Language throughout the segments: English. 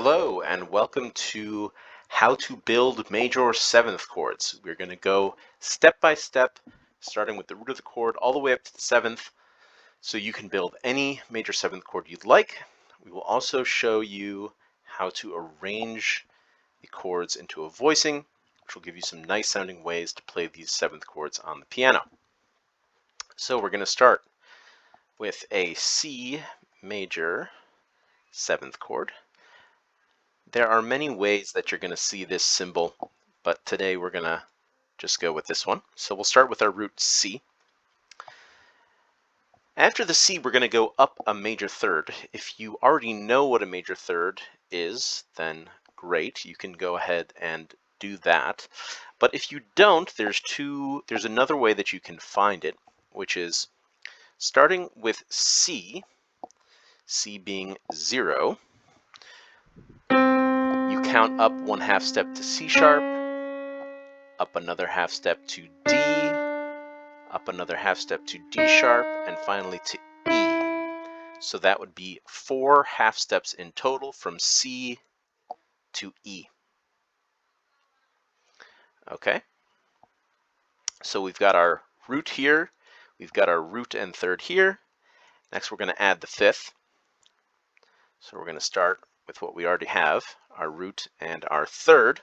Hello and welcome to how to build major seventh chords. We're going to go step by step, starting with the root of the chord all the way up to the seventh, so you can build any major seventh chord you'd like. We will also show you how to arrange the chords into a voicing, which will give you some nice sounding ways to play these seventh chords on the piano. So we're going to start with a C major seventh chord. There are many ways that you're going to see this symbol, but today we're going to just go with this one. So we'll start with our root C. After the C, we're going to go up a major third. If you already know what a major third is, then great, you can go ahead and do that. But if you don't, there's another way that you can find it, which is starting with C, C being 0, you count up 1/2 step to C sharp, up another 1/2 step to D, up another 1/2 step to D sharp, and finally to E. So that would be 4 1/2 steps in total from C to E. Okay, so we've got our root here, we've got our root and third here. Next we're going to add the fifth. So we're going to start with what we already have, our root and our third.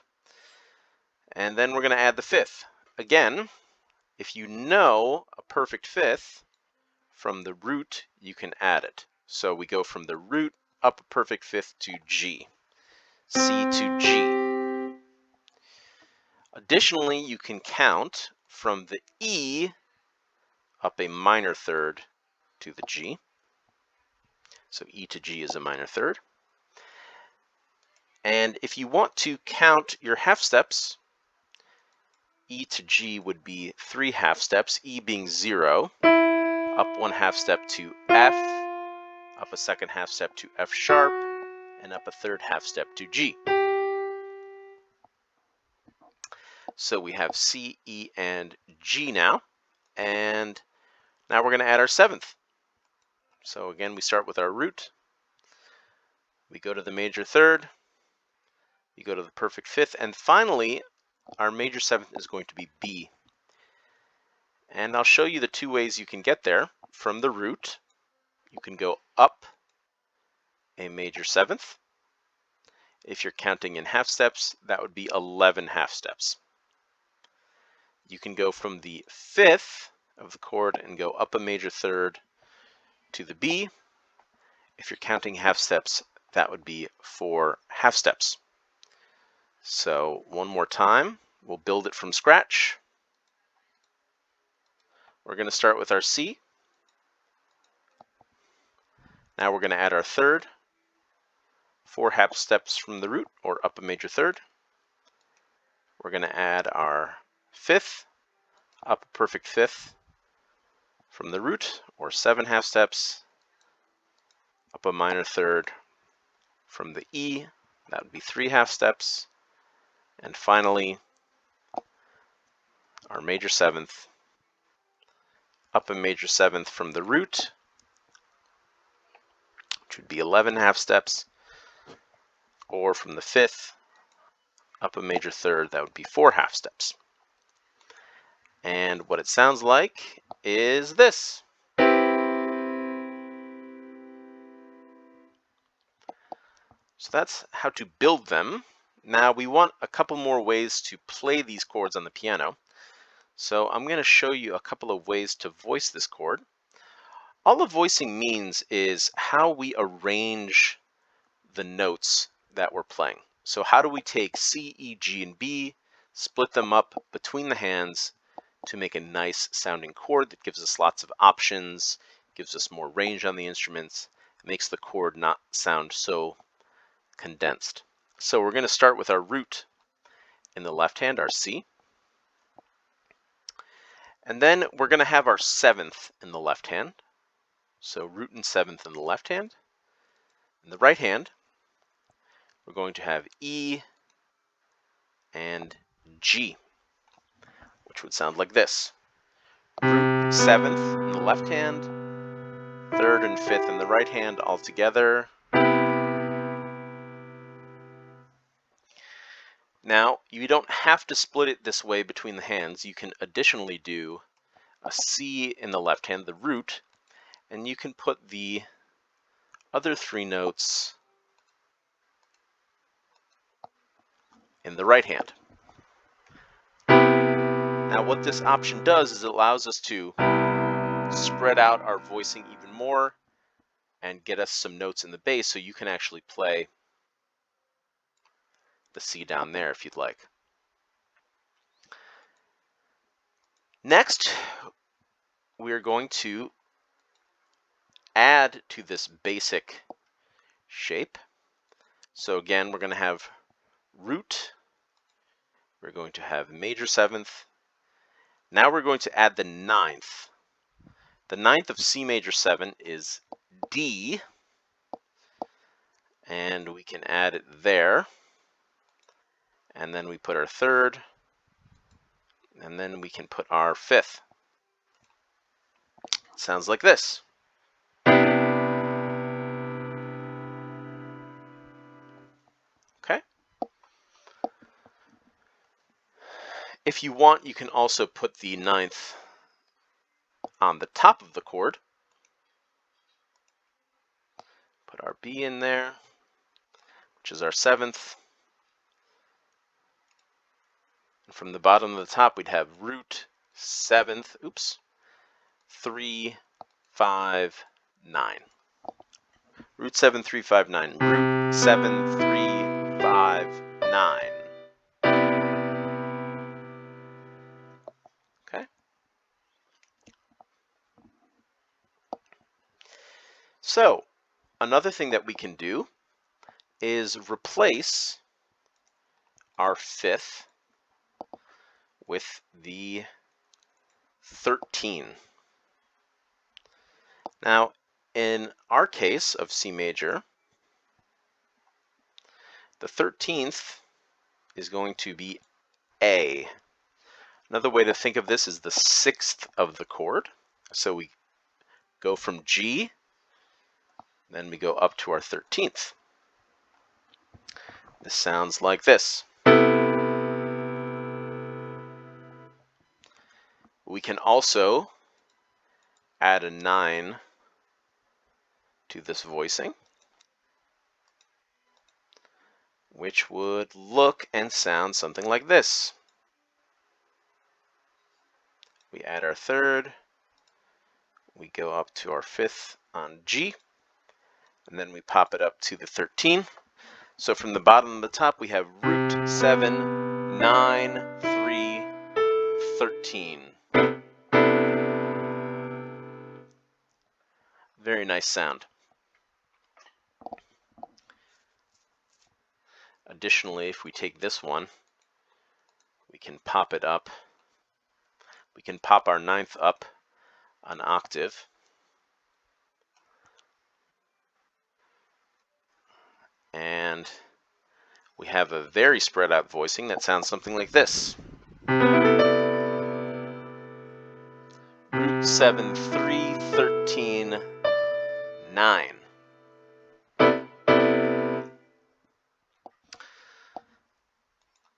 And then we're going to add the fifth. Again, if you know a perfect fifth from the root, you can add it. So we go from the root up a perfect fifth to G, C to G. Additionally, you can count from the E up a minor third to the G. So E to G is a minor third. And if you want to count your 1/2 steps, E to G would be 3 1/2 steps, E being 0, up 1/2 step to F, up a second 1/2 step to F sharp, and up a third 1/2 step to G. So we have C, E, and G now, and now we're going to add our seventh. So again, we start with our root, we go to the major third, we go to the perfect fifth, and finally our major seventh is going to be B. And I'll show you the two ways you can get there. From the root, you can go up a major seventh. If you're counting in 1/2 steps, that would be 11 1/2 steps. You can go from the fifth of the chord and go up a major third to the B. If you're counting 1/2 steps, that would be 4 1/2 steps. So one more time, we'll build it from scratch. We're going to start with our C. Now we're going to add our third, 4 1/2 steps from the root, or up a major third. We're going to add our fifth, up a perfect fifth from the root, or 7 1/2 steps, up a minor third from the E, that would be 3 1/2 steps, and finally our major seventh, up a major seventh from the root, which would be 11 1/2 steps, or from the fifth, up a major third, that would be 4 1/2 steps. And what it sounds like is this. So that's how to build them. Now we want a couple more ways to play these chords on the piano. So I'm going to show you a couple of ways to voice this chord. All a voicing means is how we arrange the notes that we're playing. So how do we take C, E, G, and B, split them up between the hands to make a nice sounding chord that gives us lots of options, gives us more range on the instruments, makes the chord not sound so condensed. So we're going to start with our root in the left hand, our C. And then we're going to have our seventh in the left hand. So root and seventh in the left hand. In the right hand, we're going to have E and G, which would sound like this. Root, seventh in the left hand, third and fifth in the right hand all together. Now, you don't have to split it this way between the hands. You can additionally do a C in the left hand, the root, and you can put the other 3 notes in the right hand. Now, what this option does is it allows us to spread out our voicing even more and get us some notes in the bass, so you can actually play the C down there if you'd like. Next, we're going to add to this basic shape. So again, we're going to have root, we're going to have major 7th. Now we're going to add the 9th. The 9th of C major 7 is D, and we can add it there. And then we put our 3rd, and then we can put our 5th. Sounds like this. Okay. If you want, you can also put the 9th on the top of the chord. Put our B in there, which is our 7th. And from the bottom of the top, we'd have root 7th, 3, 5, 9. Root 7, 3, 5, 9. Root 7, 3, 5, 9. Okay. So, another thing that we can do is replace our 5th with the 13. Now, in our case of C major, the 13th is going to be A. Another way to think of this is the 6th of the chord. So we go from G, then we go up to our 13th. This sounds like this. We can also add a 9 to this voicing, which would look and sound something like this. We add our 3rd, we go up to our 5th on G, and then we pop it up to the 13. So from the bottom to the top, we have root 7, 9, 3, 13. Very nice sound. Additionally, if we take this one, we can pop it up. We can pop our 9th up an octave. And we have a very spread out voicing that sounds something like this. Root 7, 3, 13, 9.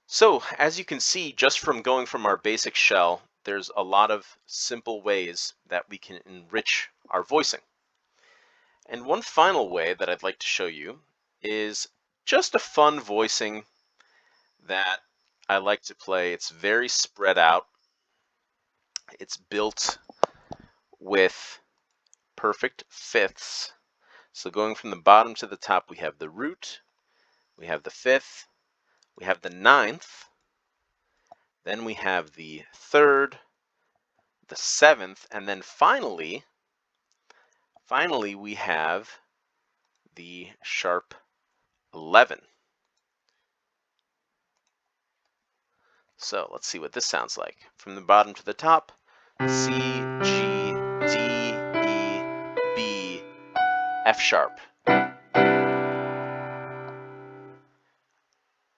So, as you can see, just from going from our basic shell, there's a lot of simple ways that we can enrich our voicing. And one final way that I'd like to show you is just a fun voicing that I like to play. It's very spread out. It's built with perfect fifths. So going from the bottom to the top, we have the root, we have the 5th, we have the 9th, then we have the 3rd, the 7th, and then finally we have the sharp 11. So let's see what this sounds like. From the bottom to the top, C, G, D, E, B, F sharp. In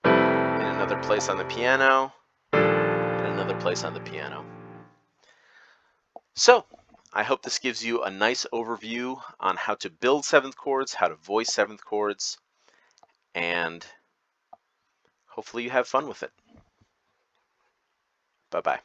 another place on the piano, and another place on the piano. So, I hope this gives you a nice overview on how to build 7th chords, how to voice 7th chords, and hopefully you have fun with it. Bye-bye.